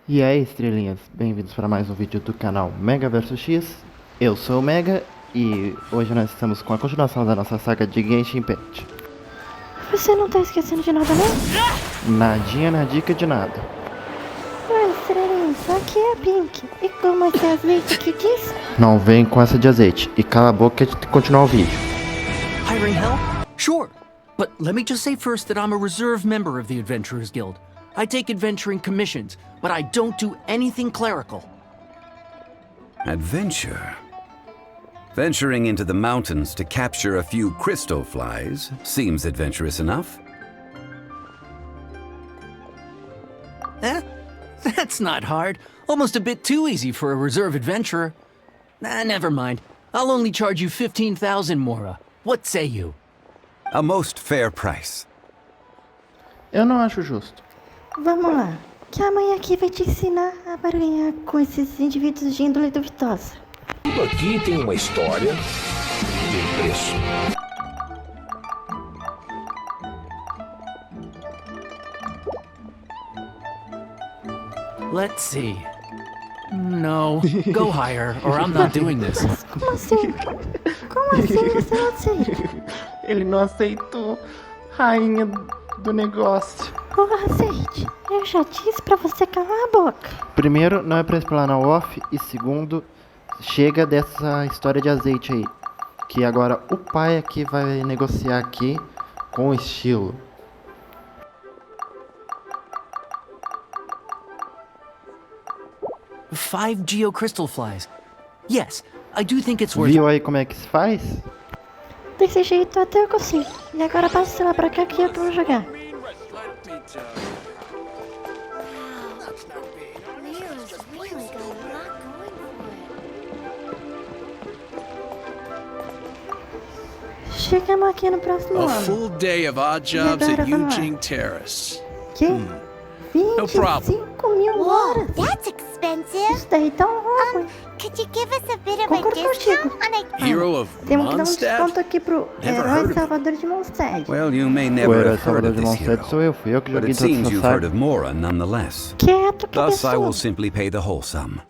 E aí, estrelinhas, bem-vindos para mais um vídeo do canal Mega vs X. Eu sou o Mega e hoje nós estamos com a continuação da nossa saga de Genshin Impact. Você não tá esquecendo de nada, não? Nadinha na dica de nada. Oi, estrelinha, só aqui é a Pink. E como esse azeite que diz? Não vem com essa de azeite e cala a boca e continuar o vídeo. Hiring help? Sure. But let me just say first that I'm a reserve member of the Adventurers Guild. I take adventuring commissions, but I don't do anything clerical. Adventure? Venturing into the mountains to capture a few crystal flies seems adventurous enough. Eh? That's not hard. Almost a bit too easy for a reserve adventurer. Never mind. I'll only charge you 15,000 Mora. What say you? A most fair price. Eu não acho justo. Vamos lá, que a mãe aqui vai te ensinar a barganhar com esses indivíduos de índole duvidosa. Tudo aqui tem uma história e um preço. Let's see. No, go higher, or I'm not doing this. Como assim? Como assim você não aceita? Ele não aceitou, rainha do negócio. Porra, aceite. Eu já disse pra você calar a boca. Primeiro, não é pra explanar o off, e segundo, chega dessa história de azeite aí. Que agora o pai aqui vai negociar aqui com estilo. Five geocrystal flies. Yes, I do think it's worth. Viu aí como é que se faz? Desse jeito até eu consigo. E agora passa lá pra cá que eu vou jogar. Chegamos aqui no próximo A ano. full day of odd jobs agora at vamos lá. Eugene Terrace. Que? No problem. 25.000 horas. That's expensive. Isso daí tá um roubo. Could you give us a bit of a Concordo discount contigo. on a... Hero of Temos que dar um Mondstadt? desconto aqui pro Never heard herói of salvador de Mondstadt. Well, you may O never herói have heard salvador of de this Mondstadt sou hero, eu, fui eu que but joguei it toda seems essa you've heard saga. of Mora nonetheless. Quieto que Thus, I will pessoa. simply pay the whole sum.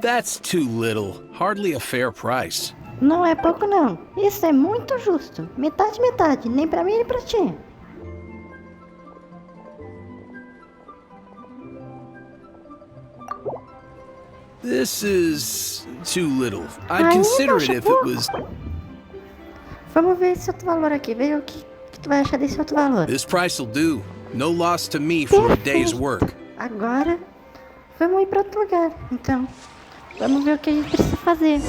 That's too little. Hardly a fair price. Não é pouco não. Isso é muito justo. Metade, metade. Nem pra mim, nem pra ti. This is too little. I'd Ainda consider it acha if it pouco? was... Vamos ver esse outro valor aqui. Ver o que tu vai achar desse outro valor. This price will do. No loss to me for a day's Perfeito. work. Agora, vamos ir pra outro lugar. Então, vamos ver o que a gente precisa fazer.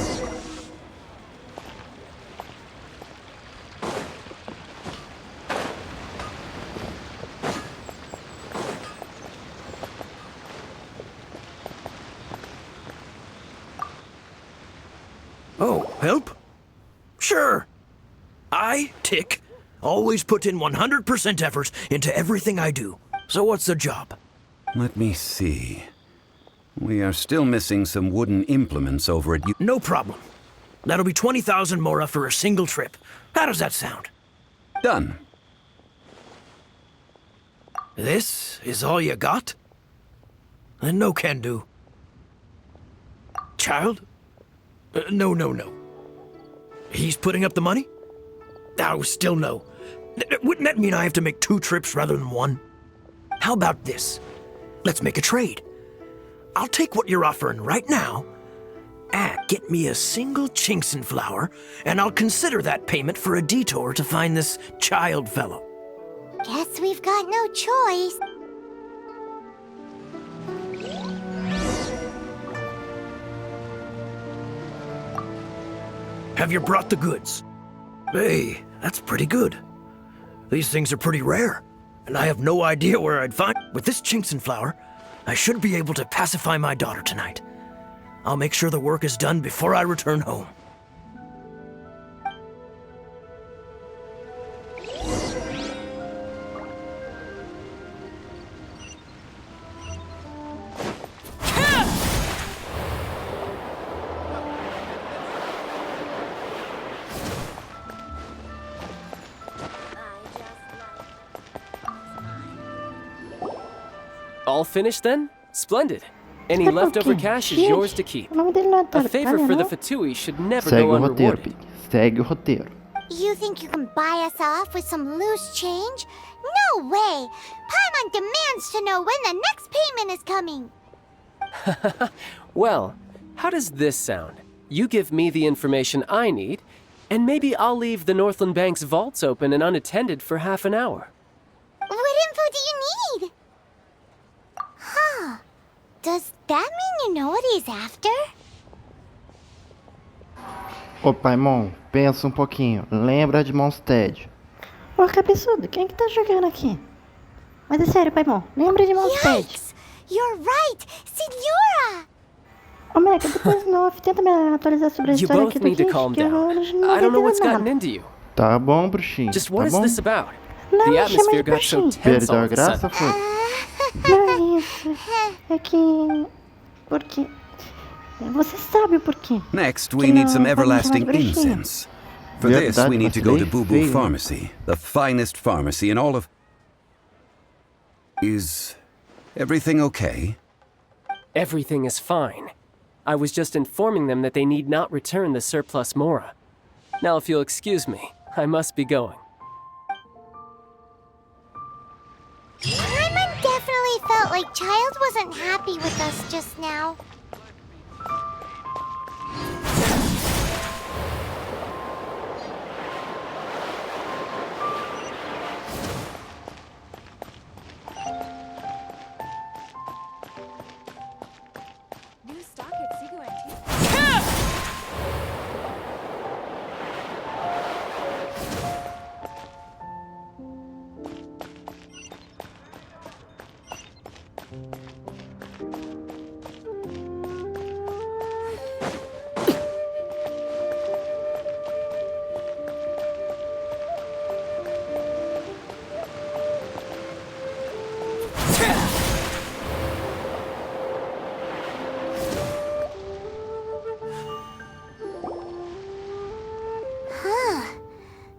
Oh, help? Sure. I, Tick, always put in 100% effort into everything I do. So what's the job? Let me see. We are still missing some wooden implements over at No problem. That'll be 20,000 Mora for a single trip. How does that sound? Done. This is all you got? Then no can do. Child? No. He's putting up the money? Oh, still no. Wouldn't that mean I have to make 2 trips rather than 1? How about this? Let's make a trade. I'll take what you're offering right now, and get me a single Chinxin flower, and I'll consider that payment for a detour to find this child fellow. Guess we've got no choice. Have you brought the goods? Hey, that's pretty good. These things are pretty rare, and I have no idea where I'd find... With this Chinxin flower, I should be able to pacify my daughter tonight. I'll make sure the work is done before I return home. All finished then? Splendid. Any leftover cash is yours to keep. O nome dele não é A favor for the não? Fatui should never Segue go o roteiro, unrewarded. Pig. Segue o roteiro. You think you can buy us off with some loose change? No way! Paimon demands to know when the next payment is coming. Well, how does this sound? You give me the information I need, and maybe I'll leave the Northland Bank's vaults open and unattended for half an hour. What info do you need? Huh. Does that mean you know what he's after? Ô Paimon, pensa um pouquinho. Lembra de Mondstadt. Ô, cabeçudo, quem é que tá jogando aqui? Mas é sério, Paimon, lembra de Mondstadt. Yikes! You're right! Senora! Ô, Mecha, depois no off, tenta me atualizar sobre a You história both aqui do need to Genshin, calm que eu down. não I don't know what's entendo gotten nada. into you. Tá bom, bruxinho. Just Tá what is bom? this about? Não, The me chama atmosphere de got so bruxinho. tense Perdeu all a of a graça, sudden. foi? Não é isso. É que... Porque... Você sabe o porquê. Next, we need some everlasting incense. For this, Verdade, we need to go to vacilei Boo Boo feio. Pharmacy, the finest pharmacy in all of... Is everything okay? Everything is fine. I was just informing them that they need not return the surplus Mora. Now, if you'll excuse me, I must be going. Paimon definitely felt like Child wasn't happy with us just now. New stock at Sigu Antique.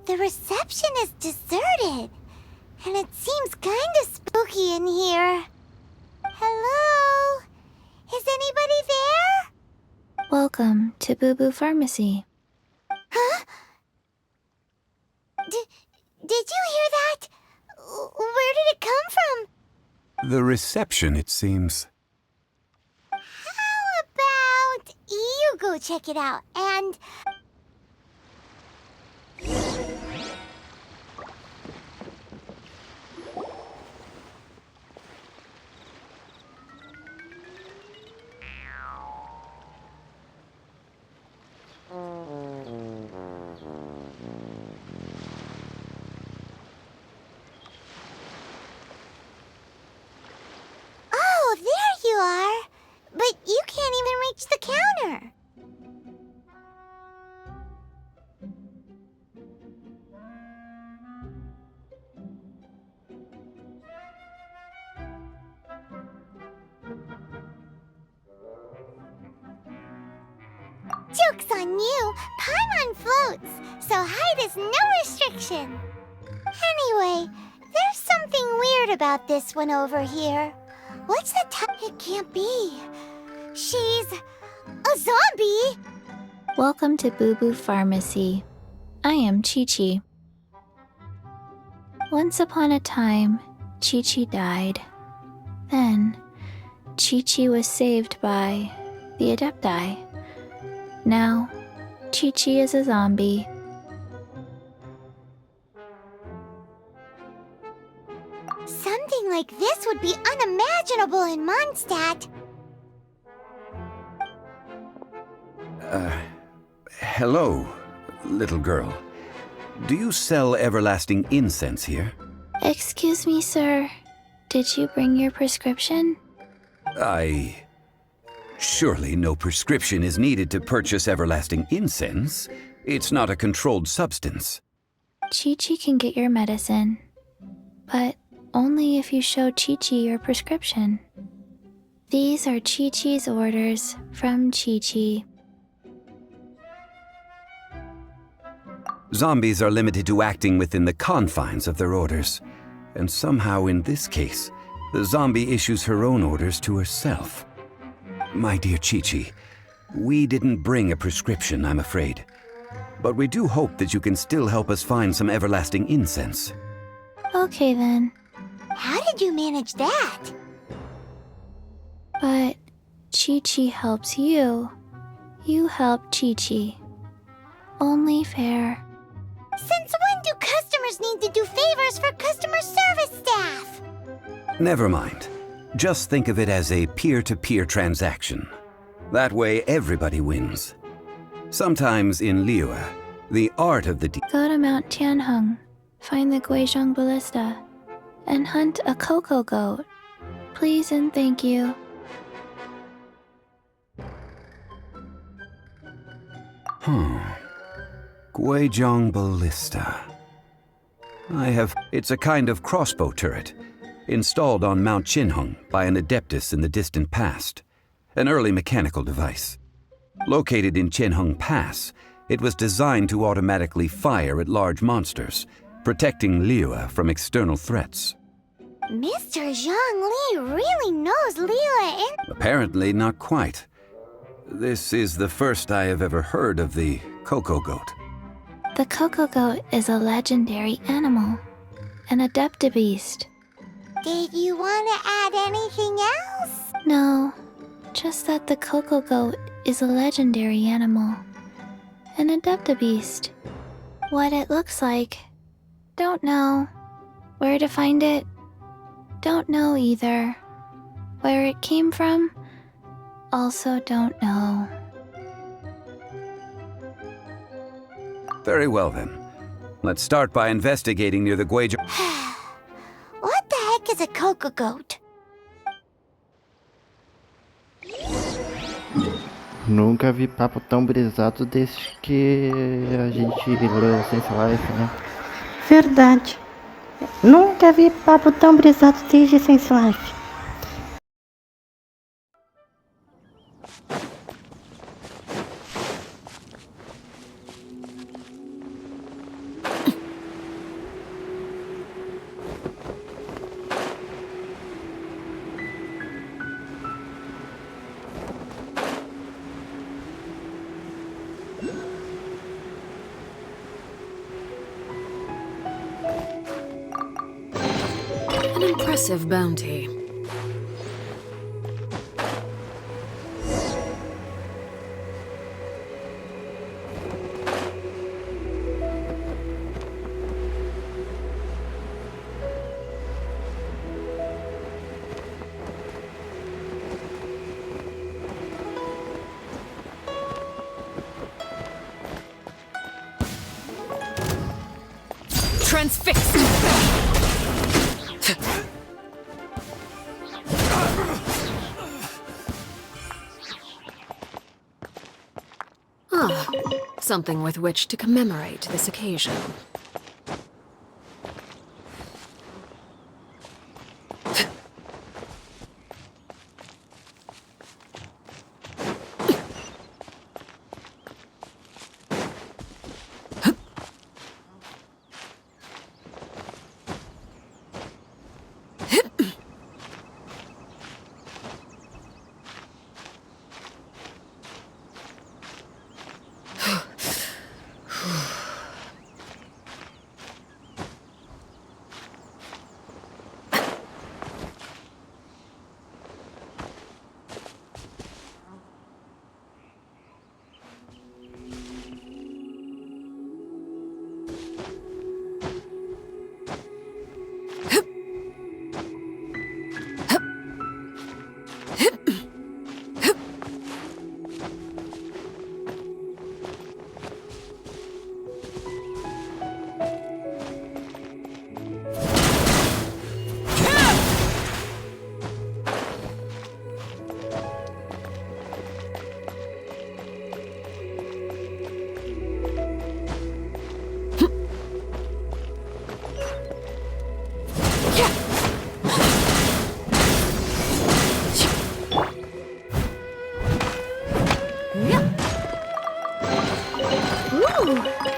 The reception is deserted, and it seems kinda spooky in here. Hello? Is anybody there? Welcome to Boo Boo Pharmacy. Huh? Did you hear that? Where did it come from? The reception, it seems. How about you go check it out and... Oh, there you are! But you can't even reach the counter! Joke's on you! Paimon floats, so height is no restriction! Anyway, there's something weird about this one over here. What's the It can't be. She's... a zombie! Welcome to Boo Boo Pharmacy. I am Chi-Chi. Once upon a time, Chi-Chi died. Then, Chi-Chi was saved by the Adepti. Now, Chi-Chi is a zombie. Something like this would be unimaginable in Mondstadt. Hello, little girl. Do you sell everlasting incense here? Excuse me, sir. Did you bring your prescription? Surely no prescription is needed to purchase everlasting incense. It's not a controlled substance. Chi-Chi can get your medicine, but only if you show Chi-Chi your prescription. These are Chi-Chi's orders from Chi-Chi. Zombies are limited to acting within the confines of their orders. And somehow in this case, The zombie issues her own orders to herself. My dear Chi-Chi, we didn't bring a prescription, I'm afraid. But we do hope that you can still help us find some everlasting incense. Okay then. How did you manage that? But Chi-Chi helps you. You help Chi-Chi. Only fair. Since when do customers need to do favors for customer service staff? Never mind. Just think of it as a peer-to-peer transaction. That way everybody wins. Sometimes in Liyue, the art of the Go to Mount Tianheng, find the Guizhong Ballista, and hunt a cocoa goat. Please and thank you. Guizhong Ballista. It's a kind of crossbow turret, installed on Mount Qinheng by an adeptus in the distant past, an early mechanical device. Located in Qinheng Pass, it was designed to automatically fire at large monsters, protecting Liyue from external threats. Mr. Zhang Li really knows Liyue in... Apparently not quite. This is the first I have ever heard of the cocoa goat. The cocoa goat is a legendary animal, an adeptabeast. Did you want to add anything else? No, just that the cocoa goat is a legendary animal, an adeptabeast. What it looks like, don't know. Where to find it, don't know either. Where it came from, also don't know. Very well then. Let's start by investigating near the Guizhong... What the heck is a cocoa goat? Nunca vi papo tão brisado desde que a gente leu Sense Life, né? Verdade. Nunca vi papo tão brisado desde Sense Life. An impressive bounty. Transfixed! Ah, something with which to commemorate this occasion.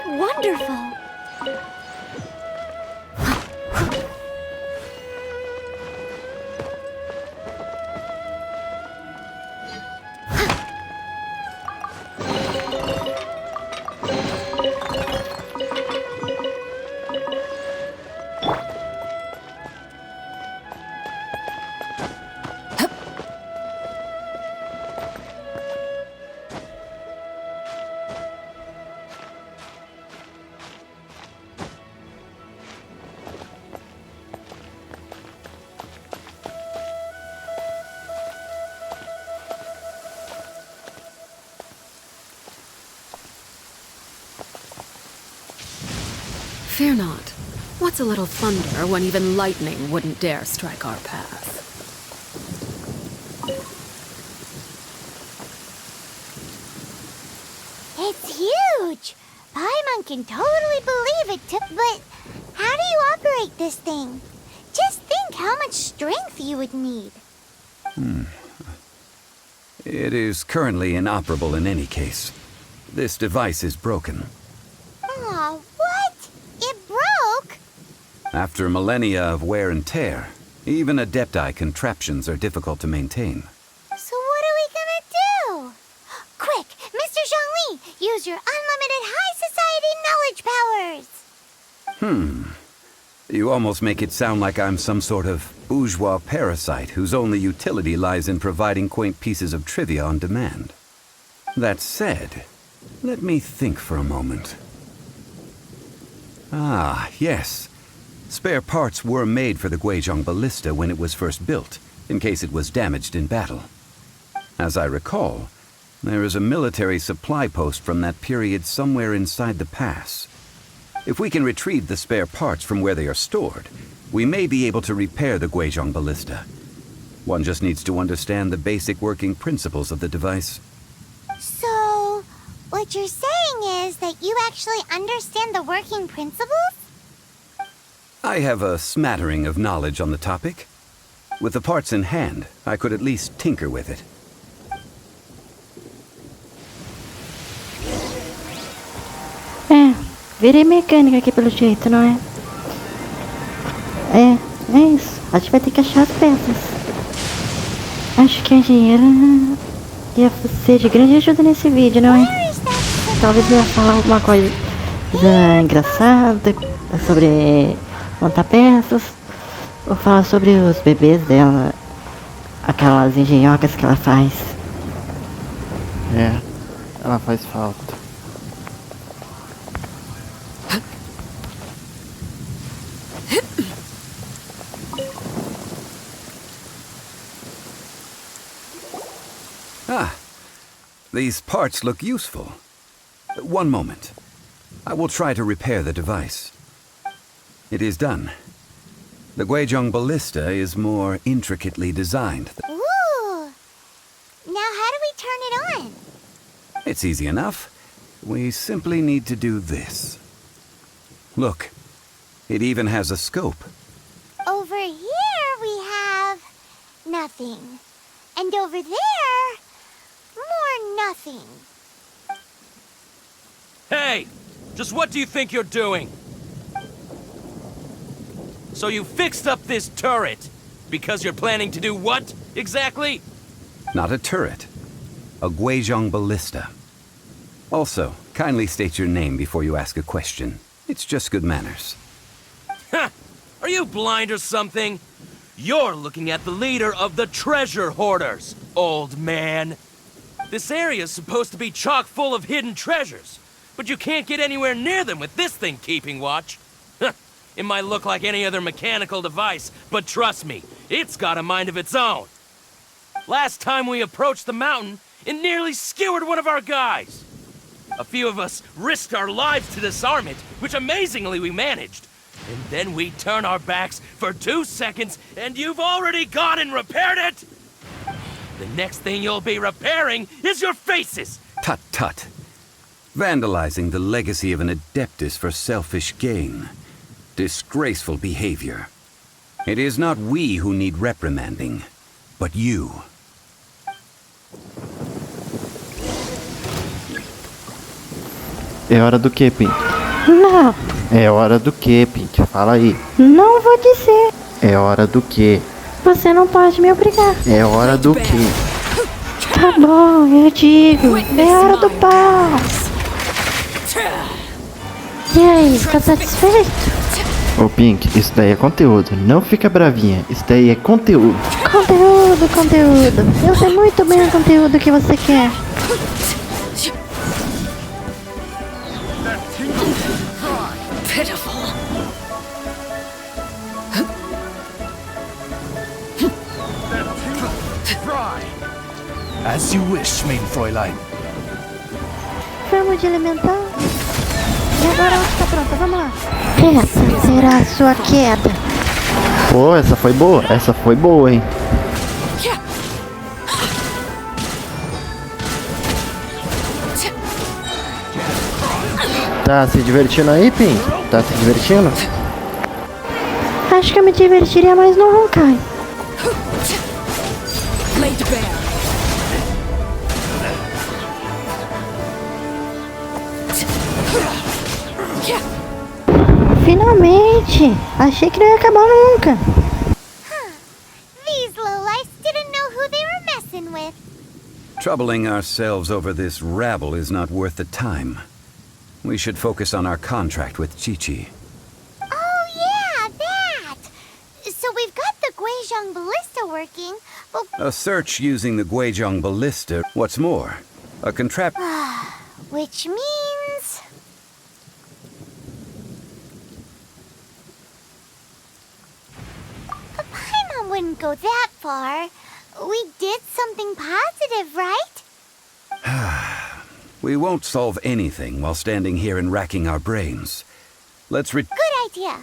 Wonderful. Fear not. What's a little thunder when even lightning wouldn't dare strike our path? It's huge! Paimon can totally believe it too, but how do you operate this thing? Just think how much strength you would need. It is currently inoperable in any case. This device is broken. Aw, what? It broke? After millennia of wear and tear, even Adepti contraptions are difficult to maintain. So what are we gonna do? Quick, Mr. Zhongli, use your unlimited high society knowledge powers! You almost make it sound like I'm some sort of bourgeois parasite whose only utility lies in providing quaint pieces of trivia on demand. That said, let me think for a moment. Ah, yes. Spare parts were made for the Guizhong ballista when it was first built, in case it was damaged in battle. As I recall, there is a military supply post from that period somewhere inside the pass. If we can retrieve the spare parts from where they are stored, we may be able to repair the Guizhong ballista. One just needs to understand the basic working principles of the device. So, what you're saying is that you actually understand the working principles? I have a smattering of knowledge on the topic. With the parts in hand, I could at least tinker with it. Virei mecânica aqui pelo jeito, não é? É isso. A gente vai ter que achar as peças. Acho que a engenheira ia ser de grande ajuda nesse vídeo, não é? Talvez ia falar alguma coisa engraçada sobre montar peças. Ou falar sobre os bebês dela. Aquelas engenhocas que ela faz. É, ela faz falta. Ah, these parts look useful. One moment. I will try to repair the device. It is done. The Guizhong ballista is more intricately designed. Ooh! Now how do we turn it on? It's easy enough. We simply need to do this. Look, it even has a scope. Over here we have nothing. And over there, more nothing. Hey! Just what do you think you're doing? So you fixed up this turret because you're planning to do what, exactly? Not a turret. A Guizhong ballista. Also, kindly state your name before you ask a question. It's just good manners. Ha! Are you blind or something? You're looking at the leader of the treasure hoarders, old man. This area's supposed to be chock full of hidden treasures, but you can't get anywhere near them with this thing keeping watch. It might look like any other mechanical device, but trust me, it's got a mind of its own. Last time we approached the mountain, it nearly skewered one of our guys. A few of us risked our lives to disarm it, which amazingly we managed. And then we turn our backs for 2 seconds, and you've already gone and repaired it! The next thing you'll be repairing is your faces! Tut tut. Vandalizing the legacy of an Adeptus for selfish gain. Disgraceful behavior. It is not we who need reprimanding, but you. É hora do que, Pink? Não, É hora do que, Pink? Fala aí. não vou dizer. É hora do que? Você não pode me obrigar. É hora do que? Tá bom, eu digo. É hora do pau. E aí, tá satisfeito? Ô Pink, isso daí é conteúdo. Não fica bravinha. Isso daí é conteúdo. Conteúdo, conteúdo. Eu sei muito bem o conteúdo que você quer. Pitiful. As you wish, mein Fräulein. Forma de elemental. E agora a outra tá pronta, vamos lá. Essa será a sua queda. Pô, essa foi boa, hein? Tá se divertindo aí, Pink? Tá se divertindo? Acho que eu me divertiria mais no Honkai. Laid bare. Finalmente! Achei que não ia acabar nunca. These lowlifes didn't know who they were messing with. Troubling ourselves over this rabble is not worth the time. We should focus on our contract with Chi-Chi. Oh yeah, that! So we've got the Guizhong ballista working, but... A search using the Guizhong ballista. What's more, a contrapt... Which means... Paimon wouldn't go that far. We did something positive, right? We won't solve anything while standing here and racking our brains. Let's Good idea.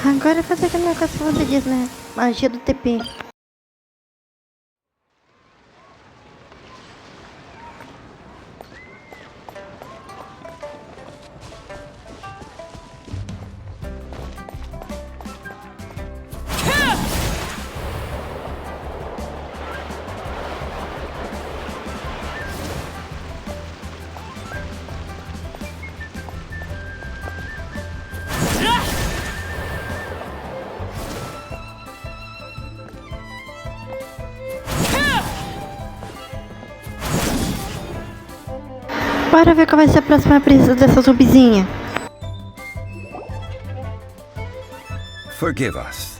Agora fazer aquele negócio que você diz, né? Magia do TP. Bora ver qual vai ser a próxima brisa dessa zumbizinha. Forgive us.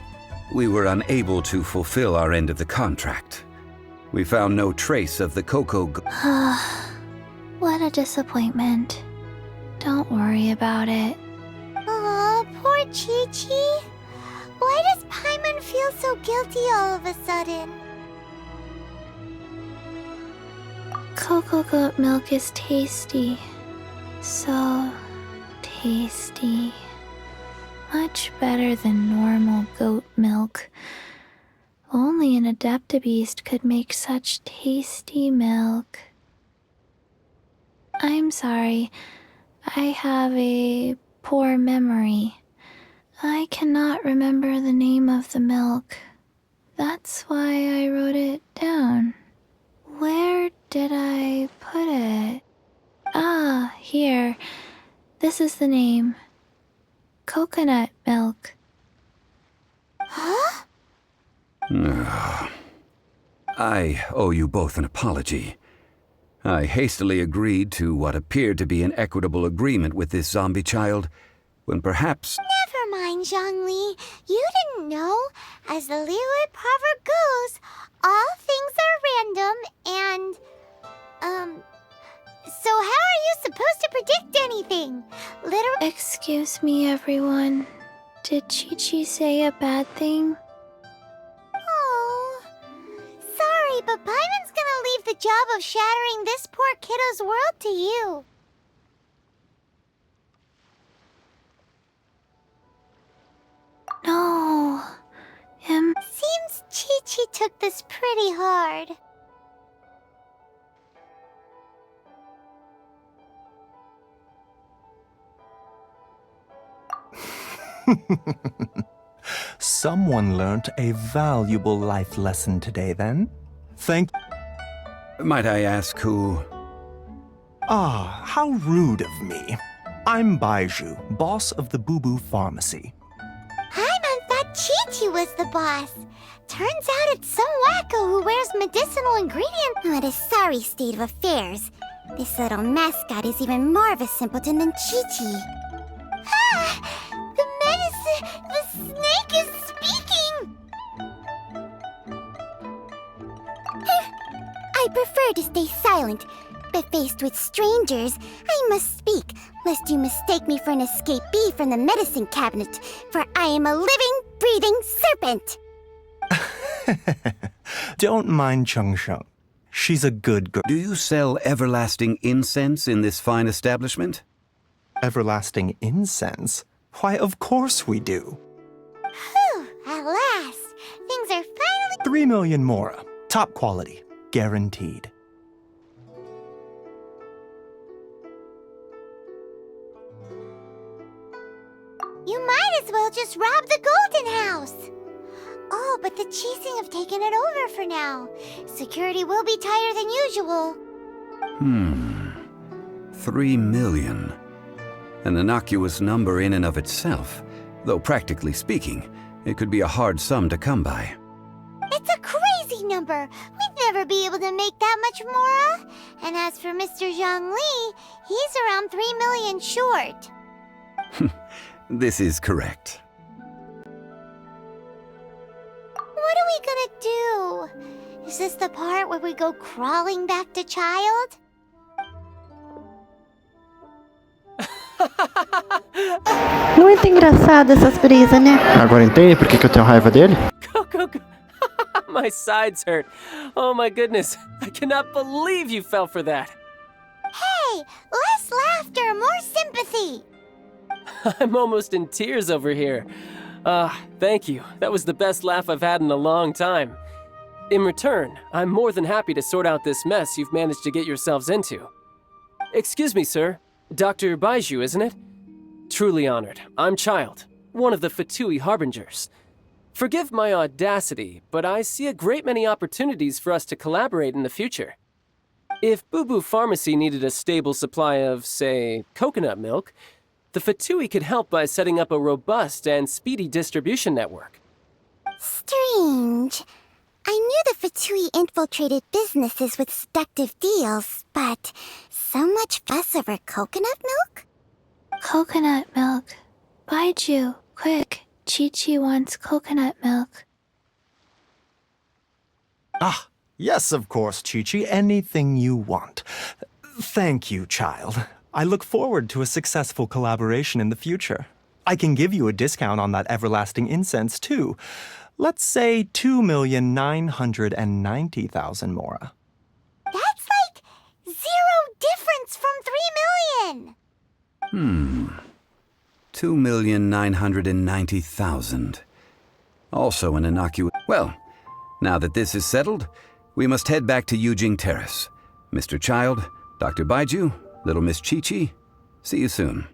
We were unable to fulfill our end of the contract. We found no trace of the What a disappointment. Don't worry about it. Aw, poor Chi-Chi. Why does Paimon feel so guilty all of a sudden? Cocoa goat milk is tasty. So tasty. Much better than normal goat milk. Only an Adeptabeast could make such tasty milk. I'm sorry. I have a poor memory. I cannot remember the name of the milk. That's why I wrote it down. Where did I put it? Ah, here. This is the name. Coconut milk. Huh? I owe you both an apology. I hastily agreed to what appeared to be an equitable agreement with this zombie child, when perhaps... Never mind, Zhongli. You didn't know. As the Liyue proverb goes, all things are random and... So how are you supposed to predict anything? Literally... Excuse me, everyone. Did Chi-Chi say a bad thing? Oh... Sorry, but Paimon's gonna leave the job of shattering this poor kiddo's world to you. No. Seems Chi-Chi took this pretty hard. Someone learnt a valuable life lesson today, then. Might I ask who... Ah, how rude of me. I'm Baiju, boss of the Boo Boo Pharmacy. Paimon thought Chi-Chi was the boss. Turns out it's some wacko who wears medicinal ingredients. What a sorry state of affairs. This little mascot is even more of a simpleton than Chi-Chi. Ah! The medicine... The snake is speaking! I prefer to stay silent, but faced with strangers, I must speak, lest you mistake me for an escapee from the medicine cabinet, for I am a living, breathing serpent! Don't mind Chung Sheng. She's a good girl. Do you sell everlasting incense in this fine establishment? Everlasting incense? Why, of course we do. Whew, at last. Things are finally— 3 million mora. Top quality. Guaranteed. You might as well just rob the Golden House. Oh, but the Chising have taken it over for now. Security will be tighter than usual. 3 million. An innocuous number in and of itself, though practically speaking, it could be a hard sum to come by. It's a crazy number. We'd never be able to make that much mora. And as for Mr. Zhongli, he's around 3 million short. This is correct. What are we gonna do? Is this the part where we go crawling back to Child? Muito engraçado essas brisas, né? Agora entende por que eu tenho raiva dele? Go. My sides hurt. Oh my goodness. I cannot believe you fell for that. Hey, less laughter, more sympathy. I'm almost in tears over here. Thank you. That was the best laugh I've had in a long time. In return, I'm more than happy to sort out this mess you've managed to get yourselves into. Excuse me, sir. Dr. Baiju, isn't it? Truly honored. I'm Child, one of the Fatui Harbingers. Forgive my audacity, but I see a great many opportunities for us to collaborate in the future. If Boo Boo Pharmacy needed a stable supply of, say, coconut milk, the Fatui could help by setting up a robust and speedy distribution network. Strange. I knew the Fatui infiltrated businesses with seductive deals, but so much fuss over coconut milk? Coconut milk. Baiju, quick. Chi-Chi wants coconut milk. Ah, yes, of course, Chi-Chi. Anything you want. Thank you, Child. I look forward to a successful collaboration in the future. I can give you a discount on that everlasting incense, too. Let's say 2,990,000 mora. That's like 0 difference from 3 million. 2,990,000. Also an innocuous... Well, now that this is settled, we must head back to Yujing Terrace. Mr. Child, Dr. Baiju, Little Miss Chi-Chi, see you soon.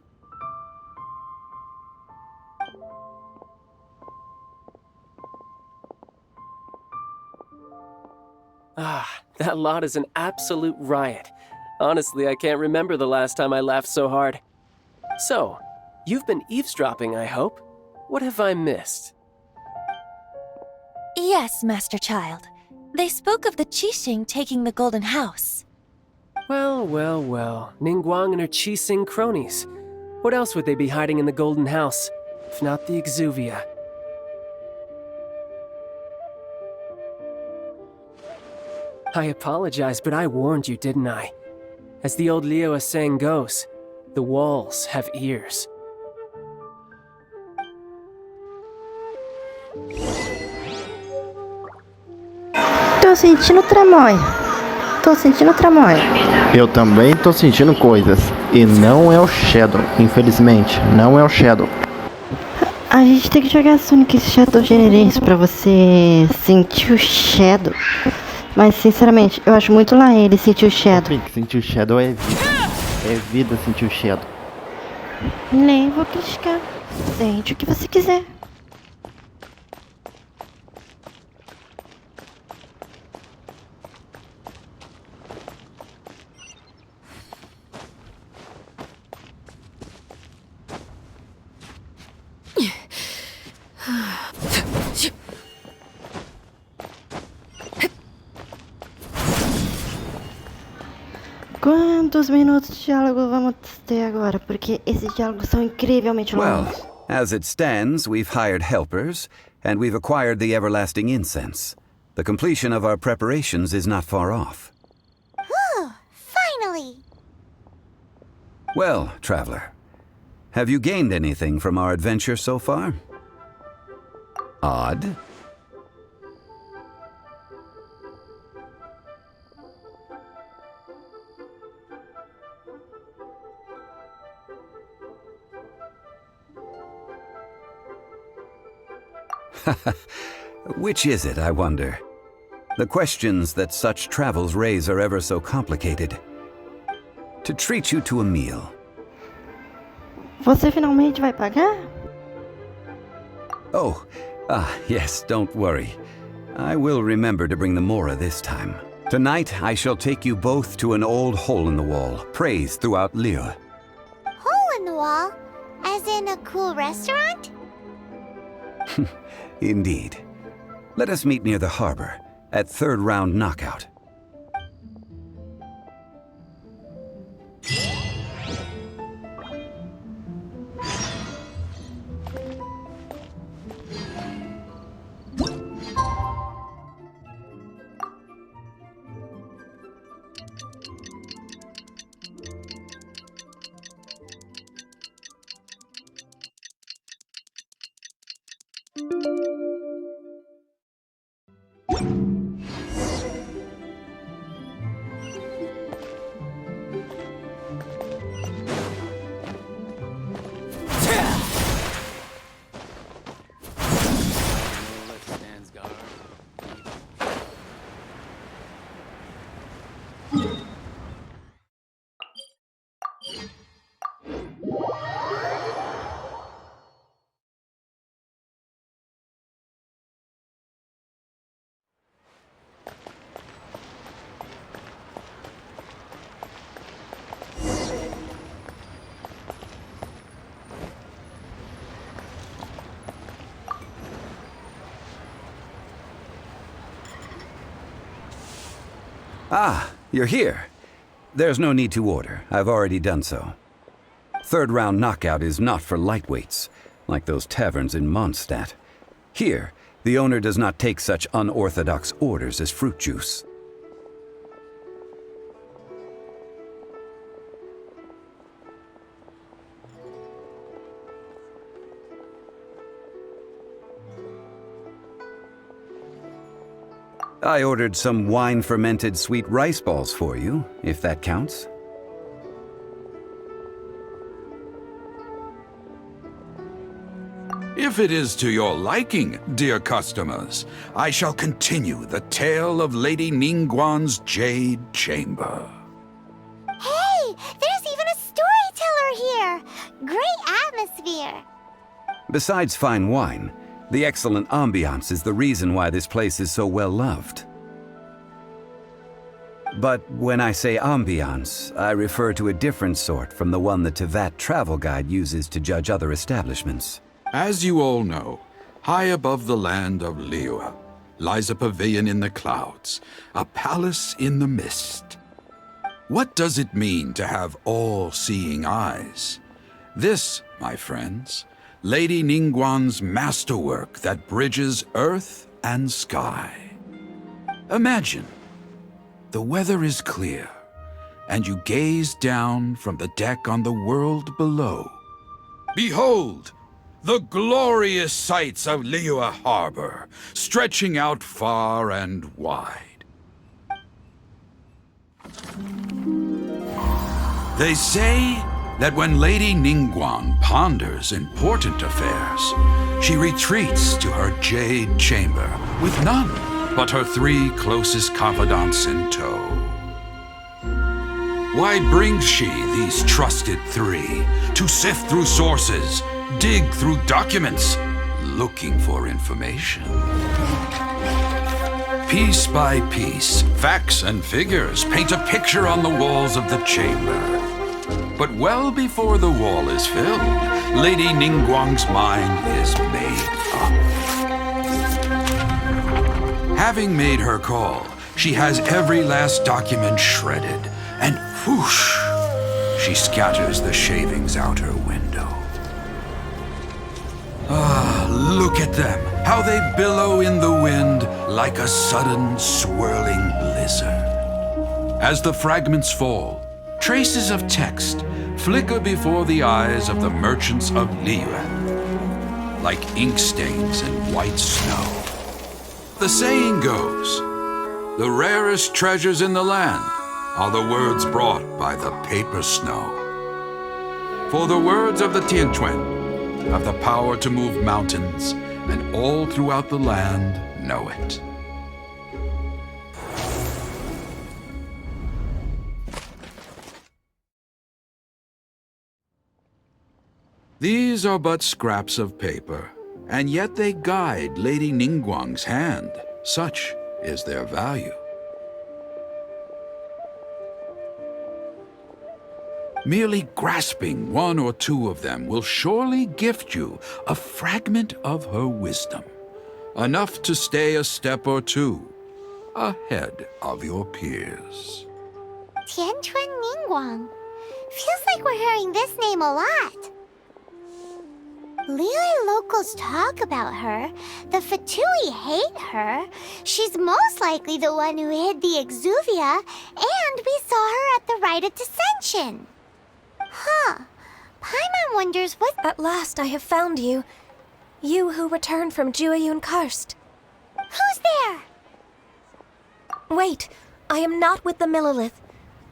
That lot is an absolute riot. Honestly, I can't remember the last time I laughed so hard. So, you've been eavesdropping, I hope? What have I missed? Yes, Master Child. They spoke of the Qixing taking the Golden House. Well. Ningguang and her Qixing cronies. What else would they be hiding in the Golden House, if not the Exuvia? I apologize, but I warned you, didn't I? As the old Liuwa saying goes, the walls have ears. Tô sentindo tramóia. Eu também tô sentindo coisas. E não é o Shadow, infelizmente. Não é o Shadow. A gente tem que jogar Sonic Shadow Generation pra você sentir o Shadow. Mas, sinceramente, eu acho muito lá ele sentir o Shadow. Sentir o Shadow é vida. É vida sentir o Shadow. Nem vou criticar. Sente o que você quiser. Quantos minutos de diálogo vamos ter agora? Porque esses diálogos são incrivelmente longos. Well, as it stands, we've hired helpers, and we've acquired the everlasting incense. The completion of our preparations is not far off. Finally! Well, traveler, have you gained anything from our adventure so far? Odd. Which is it, I wonder? The questions that such travels raise are ever so complicated. To treat you to a meal. Você finalmente vai pagar? Oh, yes, don't worry. I will remember to bring the Mora this time. Tonight, I shall take you both to an old hole-in-the-wall, praised throughout Liyue. Hole in the wall? As in a cool restaurant? Indeed. Let us meet near the harbor, at third round knockout. Ah, you're here. There's no need to order. I've already done so. Third round knockout is not for lightweights, like those taverns in Mondstadt. Here, the owner does not take such unorthodox orders as fruit juice. I ordered some wine-fermented sweet rice balls for you, if that counts. If it is to your liking, dear customers, I shall continue the tale of Lady Ningguang's Jade Chamber. Hey, there's even a storyteller here! Great atmosphere! Besides fine wine, the excellent ambiance is the reason why this place is so well loved. But when I say ambiance, I refer to a different sort from the one the Tevat travel guide uses to judge other establishments. As you all know, high above the land of Liyue lies a pavilion in the clouds, a palace in the mist. What does it mean to have all-seeing eyes? This, my friends, Lady Ningguang's masterwork that bridges earth and sky. Imagine, the weather is clear, and you gaze down from the deck on the world below. Behold, the glorious sights of Liyue Harbor, stretching out far and wide. They say that when Lady Ningguang ponders important affairs, she retreats to her jade chamber with none but her 3 closest confidants in tow. Why brings she these trusted 3 to sift through sources, dig through documents, looking for information? Piece by piece, facts and figures paint a picture on the walls of the chamber. But well before the wall is filled, Lady Ningguang's mind is made up. Having made her call, she has every last document shredded, and whoosh, she scatters the shavings out her window. Ah, look at them, how they billow in the wind like a sudden swirling blizzard. As the fragments fall, traces of text flicker before the eyes of the merchants of Liyue, like ink stains in white snow. The saying goes, the rarest treasures in the land are the words brought by the paper snow. For the words of the Tianquan have the power to move mountains and all throughout the land know it. These are but scraps of paper, and yet they guide Lady Ningguang's hand. Such is their value. Merely grasping one or two of them will surely gift you a fragment of her wisdom, enough to stay a step or two ahead of your peers. Tianquan Ningguang. Feels like we're hearing this name a lot. Liyue locals talk about her. The Fatui hate her. She's most likely the one who hid the Exuvia, and we saw her at the Rite of Descension. Huh. Paimon wonders what— At last I have found you. You who returned from Jueyun Karst. Who's there? Wait, I am not with the Millilith,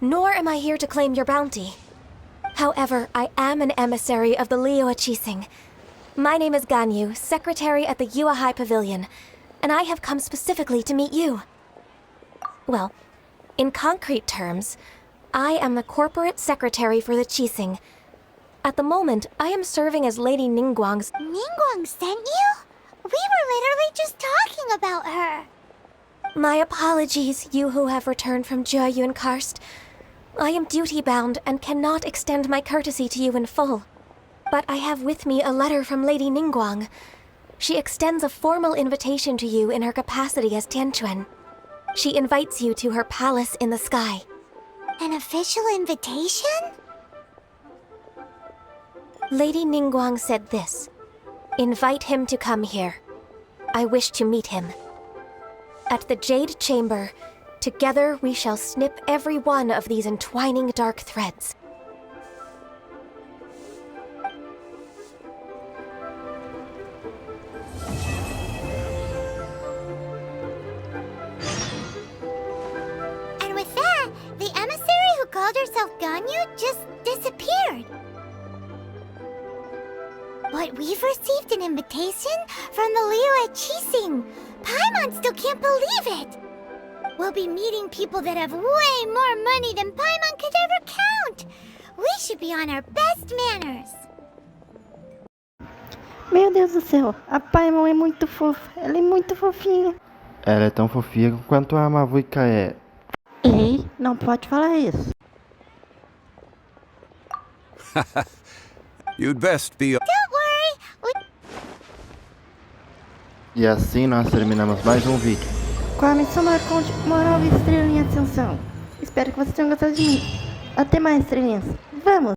nor am I here to claim your bounty. However, I am an emissary of the Liyue Qixing. My name is Ganyu, secretary at the Yue High Pavilion, and I have come specifically to meet you. Well, in concrete terms, I am the corporate secretary for the Qixing. At the moment, I am serving as Lady Ningguang's— Ningguang sent you? We were literally just talking about her. My apologies, you who have returned from Jueyun Karst. I am duty-bound and cannot extend my courtesy to you in full. But I have with me a letter from Lady Ningguang. She extends a formal invitation to you in her capacity as Tianquan. She invites you to her palace in the sky. An official invitation? Lady Ningguang said this: invite him to come here. I wish to meet him. At the Jade Chamber, together we shall snip every one of these entwining dark threads. And with that, the emissary who called herself Ganyu just disappeared. But we've received an invitation from the Liyue Qixing. Paimon still can't believe it. We'll be meeting people that have way more money than Paimon could ever count. We should be on our best manners. Meu Deus do céu, a Paimon é muito fofa. Ela é muito fofinha. Ela é tão fofinha quanto a Mavuika é. Ei, não pode falar isso. You'd best be— Don't worry. E assim nós terminamos mais um vídeo. Com a missão marcante, moral e estrela em ascensão. Espero que vocês tenham gostado de mim. Até mais, estrelinhas. Vamos!